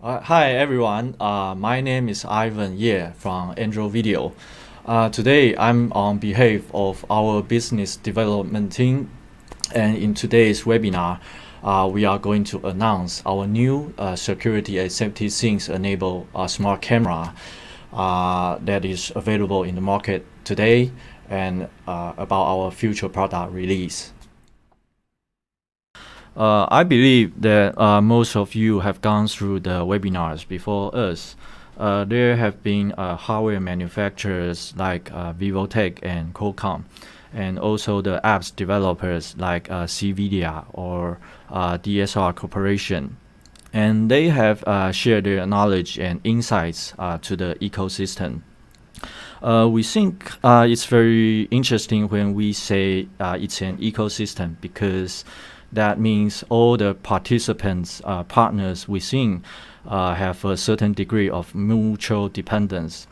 Hi everyone, my name is Ivan Ye from AndroVideo. Today I'm on behalf of our business development team, and in today's webinar we are going to announce our new security and safety things enabled smart camera that is available in the market today, and about our future product release. I believe that most of you have gone through the webinars before us. There have been hardware manufacturers like Vivotech and Qualcomm, and also the apps developers like CVIDIA or DSR Corporation. And they have shared their knowledge and insights to the ecosystem. We think it's very interesting when we say it's an ecosystem, because that means all the participants, partners within, have a certain degree of mutual dependence.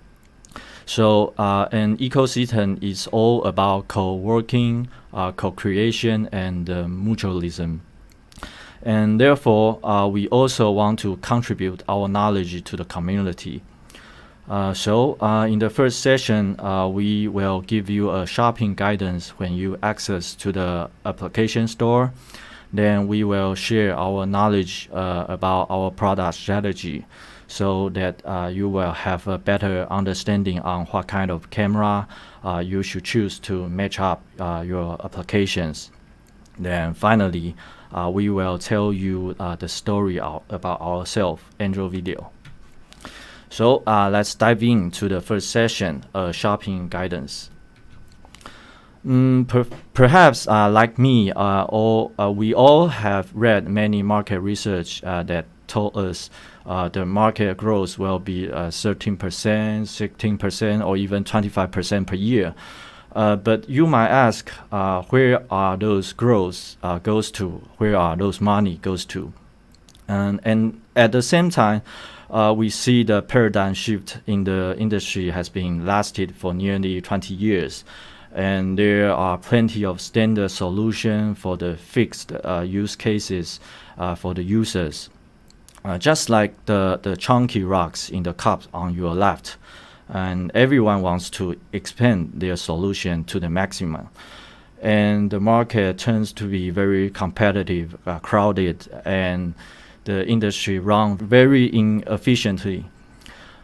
So an ecosystem is all about co-working, co-creation, and mutualism. And therefore, we also want to contribute our knowledge to the community. So in the first session, we will give you a shopping guidance when you access to the application store. Then we will share our knowledge about our product strategy, so that you will have a better understanding on what kind of camera you should choose to match up your applications. Then finally, we will tell you the story about ourselves, AndroVideo. So let's dive into the first session, shopping guidance. Perhaps like me, we all have read many market research that told us the market growth will be 13%, 16%, or even 25% per year. But you might ask, where are those growths goes to? Where are those money goes to? And at the same time, we see the paradigm shift in the industry has been lasted for nearly 20 years. And there are plenty of standard solutions for the fixed use cases for the users. Just like the chunky rocks in the cup on your left. And everyone wants to expand their solution to the maximum. And the market turns to be very competitive, crowded, and the industry runs very inefficiently.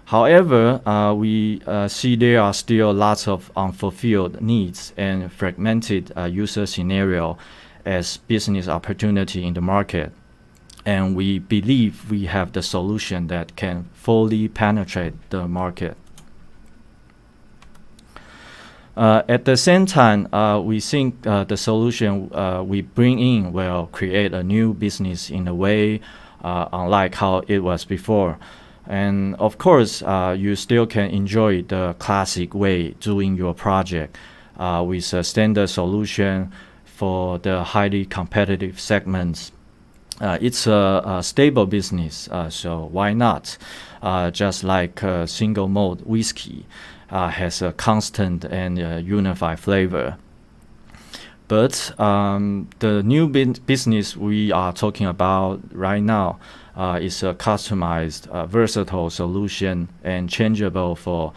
However, we see there are still lots of unfulfilled needs and fragmented user scenario as business opportunity in the market. And we believe we have the solution that can fully penetrate the market. At the same time, we think the solution we bring in will create a new business in a way unlike how it was before. And of course, you still can enjoy the classic way doing your project with a standard solution for the highly competitive segments. It's a stable business, so why not? Just like single malt whiskey has a constant and unified flavor. But the new business we are talking about right now is a customized, versatile solution and changeable for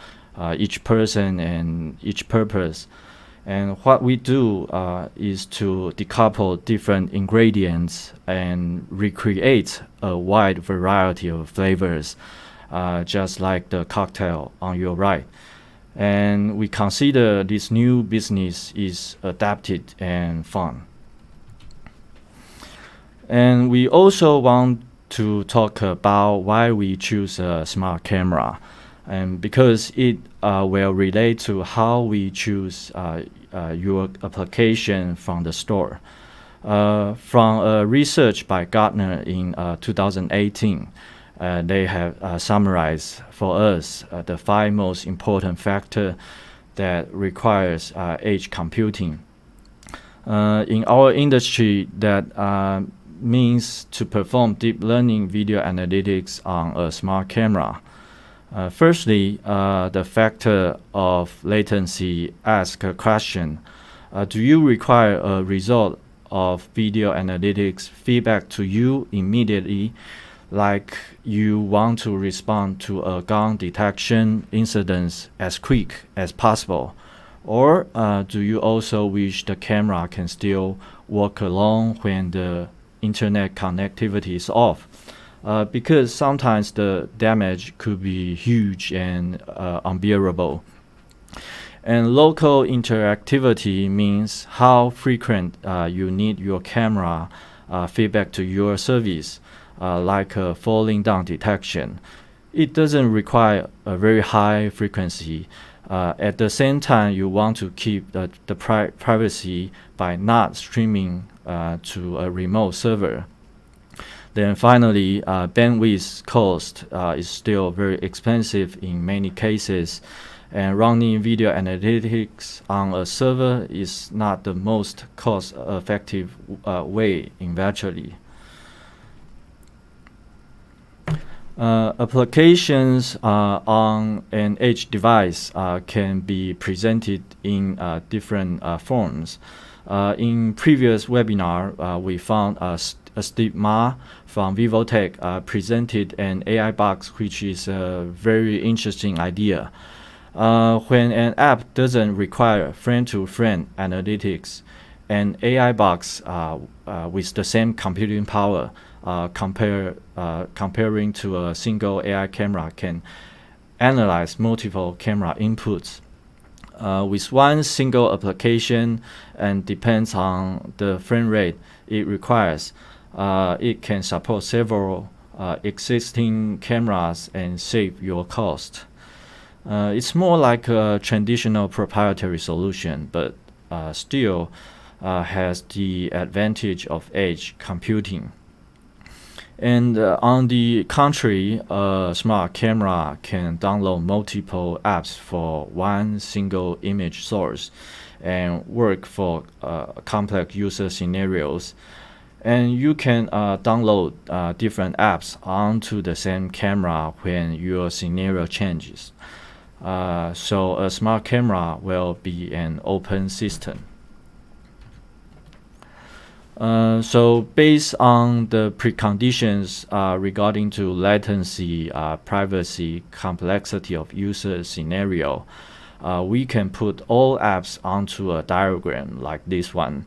each person and each purpose. And what we do is to decouple different ingredients and recreate a wide variety of flavors, just like the cocktail on your right. And we consider this new business is adapted and fun. And we also want to talk about why we choose a smart camera, and because it will relate to how we choose your application from the store. From a research by Gartner in 2018, they have summarized for us the 5 most important factors that requires edge computing. In our industry, that means to perform deep learning video analytics on a smart camera. Firstly, the factor of latency asks a question. Do you require a result of video analytics feedback to you immediately, like you want to respond to a gun detection incident as quick as possible? Or do you also wish the camera can still work alone when the internet connectivity is off? Because sometimes the damage could be huge and unbearable. And local interactivity means how frequent you need your camera feedback to your service, like falling down detection. It doesn't require a very high frequency. At the same time, you want to keep the privacy by not streaming to a remote server. Then finally, bandwidth cost is still very expensive in many cases, and running video analytics on a server is not the most cost-effective way eventually. Applications on an edge device can be presented in different forms. In previous webinar, we found Steve Ma from VivoTech presented an AI box, which is a very interesting idea. When an app doesn't require friend-to-friend analytics, an AI box with the same computing power comparing to a single AI camera can analyze multiple camera inputs. With one single application and depends on the frame rate it requires, it can support several existing cameras and save your cost. It's more like a traditional proprietary solution, but still has the advantage of edge computing. And on the contrary, a smart camera can download multiple apps for one single image source and work for complex user scenarios. And you can download different apps onto the same camera when your scenario changes. So a smart camera will be an open system. So based on the preconditions regarding to latency, privacy, complexity of user scenario, we can put all apps onto a diagram like this one.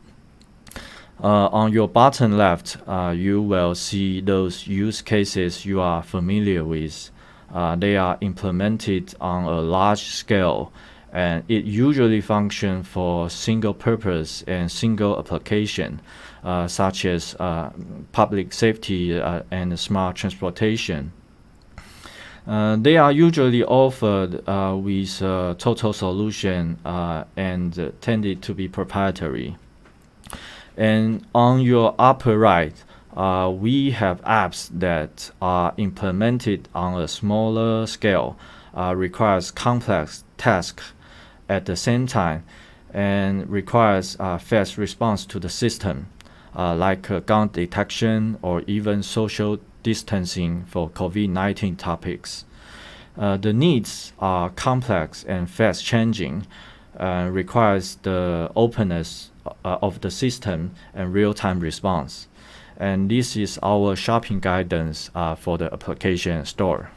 On your bottom left, you will see those use cases you are familiar with. They are implemented on a large scale, and it usually functions for single purpose and single application, such as public safety and smart transportation. They are usually offered with a total solution and tended to be proprietary. And on your upper right, we have apps that are implemented on a smaller scale, requires complex tasks at the same time, and requires fast response to the system, like gun detection or even social distancing for COVID-19 topics. The needs are complex and fast changing, requires the openness of the system and real-time response. And this is our shopping guidance for the application store.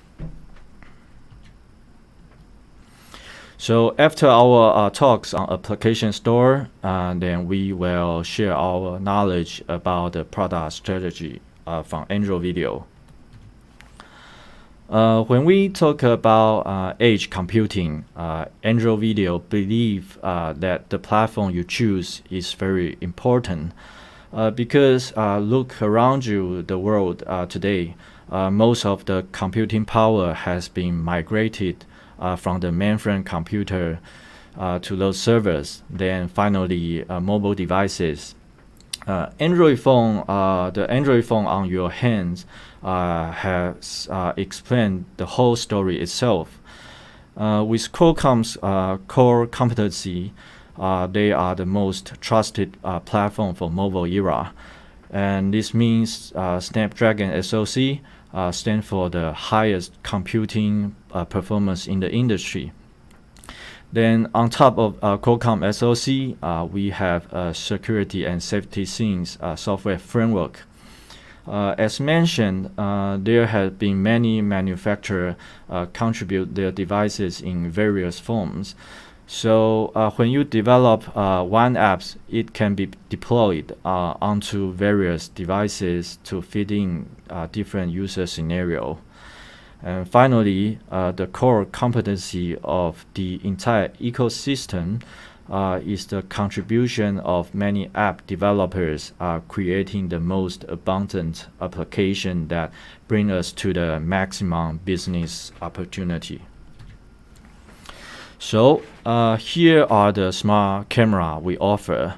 So after our talks on application store, then we will share our knowledge about the product strategy from AndroVideo. When we talk about edge computing, AndroVideo believe that the platform you choose is very important because look around you, the world today, most of the computing power has been migrated from the mainframe computer to those servers, then finally mobile devices. The Android phone on your hands has explained the whole story itself. With Qualcomm's core competency, they are the most trusted platform for mobile era. And this means Snapdragon SoC stands for the highest computing performance in the industry. Then on top of Qualcomm SoC, we have security and safety scenes software framework. As mentioned, there have been many manufacturers contribute their devices in various forms. So when you develop one app, it can be deployed onto various devices to fit in different user scenario. And finally, the core competency of the entire ecosystem is the contribution of many app developers creating the most abundant application that bring us to the maximum business opportunity. So here are the smart camera we offer.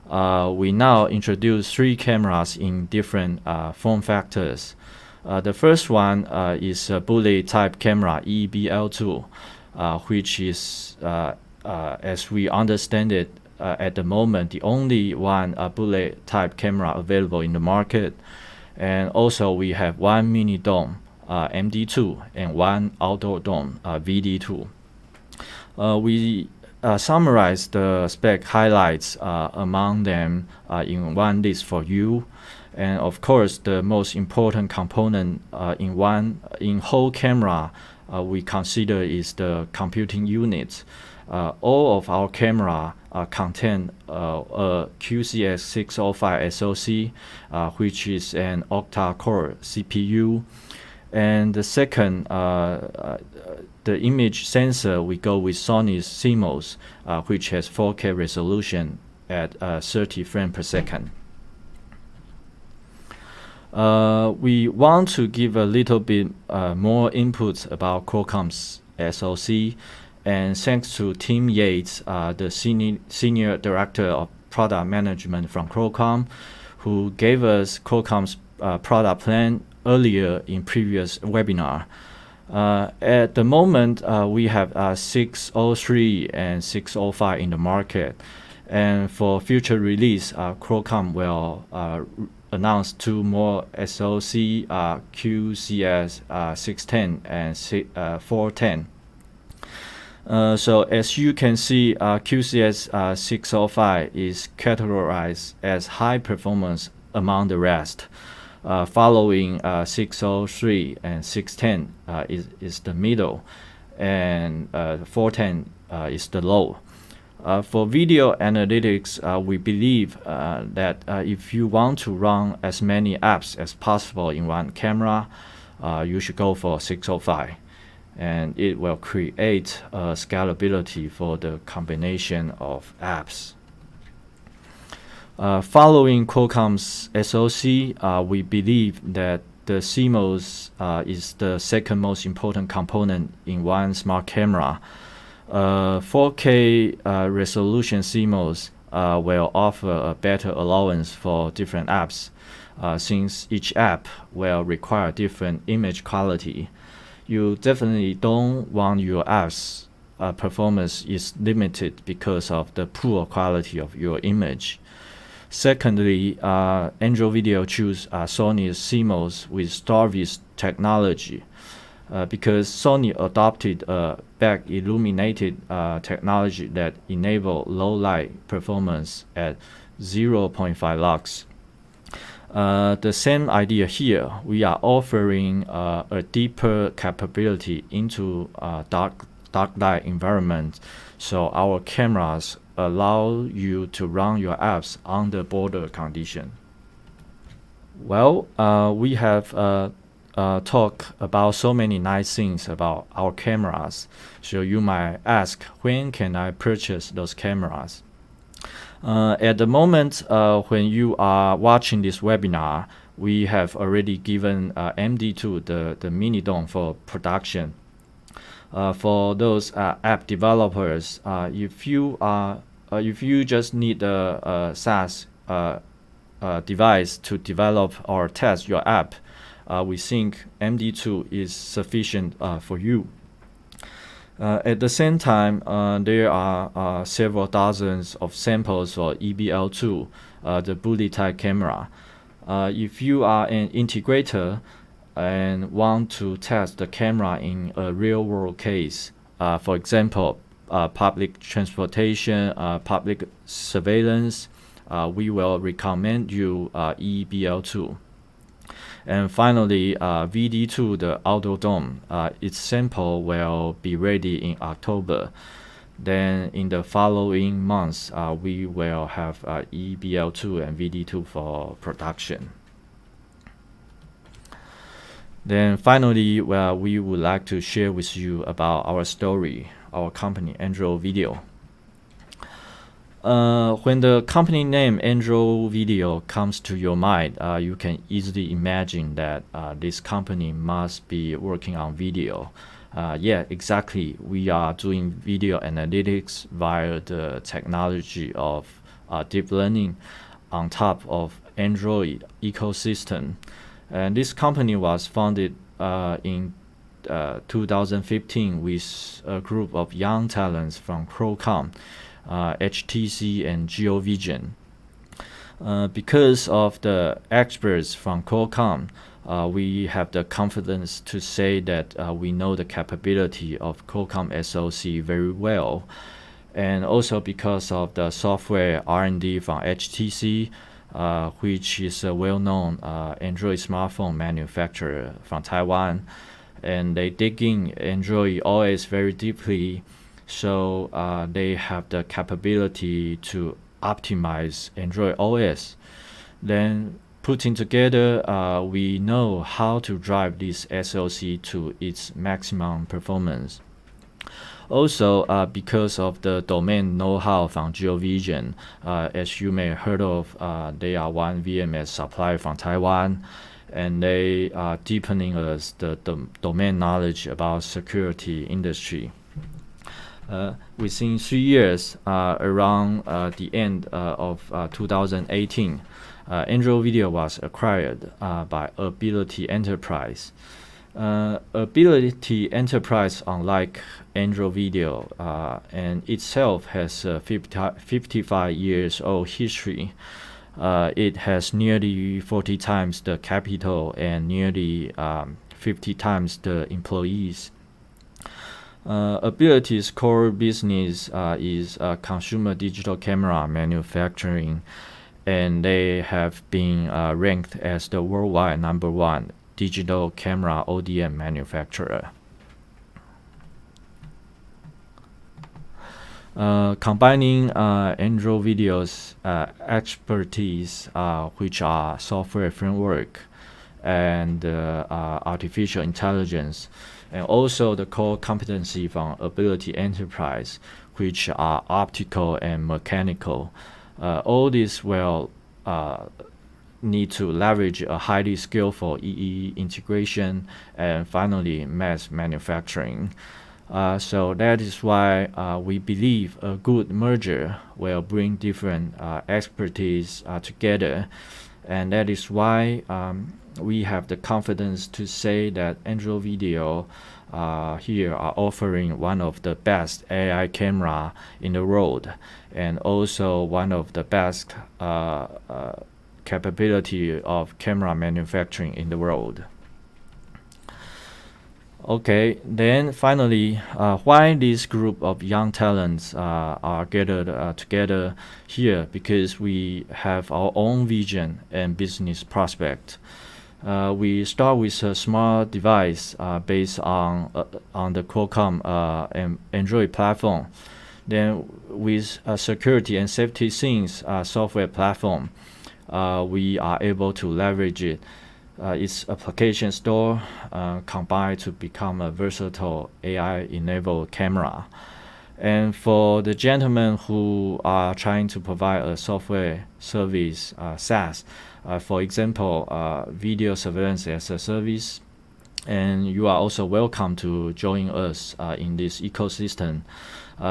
We now introduce 3 cameras in different form factors. The first one is a bullet type camera EBL2, which is, as we understand it, at the moment the only one bullet type camera available in the market. And also we have one mini dome MD2 and one outdoor dome VD2. We summarize the spec highlights among them in one list for you. And of course, the most important component in whole camera we consider is the computing unit. All of our camera contain a QCS605 SoC, which is an octa-core CPU. And the second, the image sensor, we go with Sony's CMOS, which has 4K resolution at 30 frames per second. We want to give a little bit more input about Qualcomm's SoC, and thanks to Tim Yates, the senior director of product management from Qualcomm, who gave us Qualcomm's product plan earlier in previous webinar. At the moment, we have 603 and 605 in the market, and for future release, Qualcomm will announce 2 more SoC, QCS 610 and 410. So as you can see, QCS 605 is categorized as high performance among the rest. Following 603 and 610 is the middle, and 410 is the low. For video analytics, we believe that if you want to run as many apps as possible in one camera, you should go for 605. And it will create scalability for the combination of apps. Following Qualcomm's SoC, we believe that the CMOS is the second most important component in one smart camera. 4K resolution CMOS will offer a better allowance for different apps, since each app will require different image quality. You definitely don't want your app's performance is limited because of the poor quality of your image. Secondly, AndroVideo choose Sony's CMOS with StarVis technology because Sony adopted a back illuminated technology that enable low light performance at 0.5 lux. The same idea here. We are offering a deeper capability into dark light environment, so our cameras allow you to run your apps under border condition. Well, we have talked about so many nice things about our cameras, so you might ask, when can I purchase those cameras? At the moment, when you are watching this webinar, we have already given MD2, the mini dome, for production. For those app developers, if you just need a SaaS device to develop or test your app, we think MD2 is sufficient for you. At the same time, there are several dozens of samples for EBL2, the bullet type camera. If you are an integrator and want to test the camera in a real-world case, for example, public transportation, public surveillance, we will recommend you EBL2. And finally, VD2, the outdoor dome, its sample will be ready in October. Then in the following months, we will have EBL2 and VD2 for production. Then finally, we would like to share with you about our story, our company, AndroVideo. When the company name AndroVideo comes to your mind, you can easily imagine that this company must be working on video. Yeah, exactly. We are doing video analytics via the technology of deep learning on top of Android ecosystem. And this company was founded in 2015 with a group of young talents from Qualcomm, HTC, and GeoVision. Because of the experts from Qualcomm, we have the confidence to say that we know the capability of Qualcomm SoC very well. And also because of the software R&D from HTC, which is a well-known Android smartphone manufacturer from Taiwan. And they dig in Android OS very deeply, so they have the capability to optimize Android OS. Then putting together, we know how to drive this SoC to its maximum performance. Also, because of the domain know-how from GeoVision, as you may have heard of, they are one VMS supplier from Taiwan, and they are deepening us the domain knowledge about security industry. Within 3 years, around the end of 2018, AndroVideo was acquired by Ability Enterprise. Ability Enterprise, unlike AndroVideo, and itself has a 55 years old history. It has nearly 40 times the capital and nearly 50 times the employees. Ability's core business is consumer digital camera manufacturing, and they have been ranked as the worldwide #1 digital camera ODM manufacturer. Combining AndroVideo's expertise, which are software framework and artificial intelligence, and also the core competency from Ability Enterprise, which are optical and mechanical. All this will need to leverage a highly skillful EE integration and finally mass manufacturing. So that is why we believe a good merger will bring different expertise together, and that is why we have the confidence to say that AndroVideo here are offering one of the best AI camera in the world, and also one of the best capability of camera manufacturing in the world. Okay, then finally, why this group of young talents are gathered together here? Because we have our own vision and business prospect. We start with a small device based on the Qualcomm Android platform. Then with a security and safety things software platform, we are able to leverage it. Its application store combined to become a versatile AI-enabled camera. And for the gentlemen who are trying to provide a software service, SaaS, for example, video surveillance as a service, and you are also welcome to join us in this ecosystem.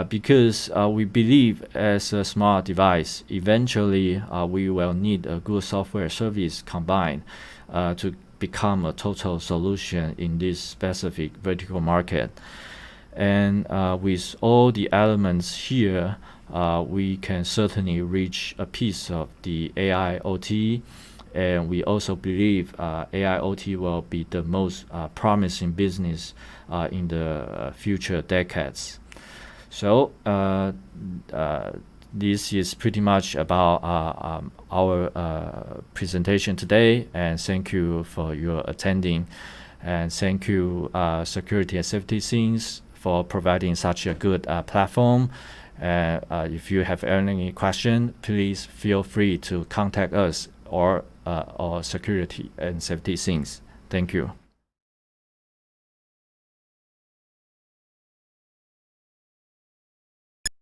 Because we believe as a smart device, eventually we will need a good software service combined to become a total solution in this specific vertical market. And with all the elements here, we can certainly reach a piece of the AI/OT, and we also believe AI/OT will be the most promising business in the future decades. So this is pretty much about our presentation today, and thank you for your attending, and thank you Security and Safety Scenes for providing such a good platform. If you have any question, please feel free to contact us or Security and Safety Scenes. Thank you.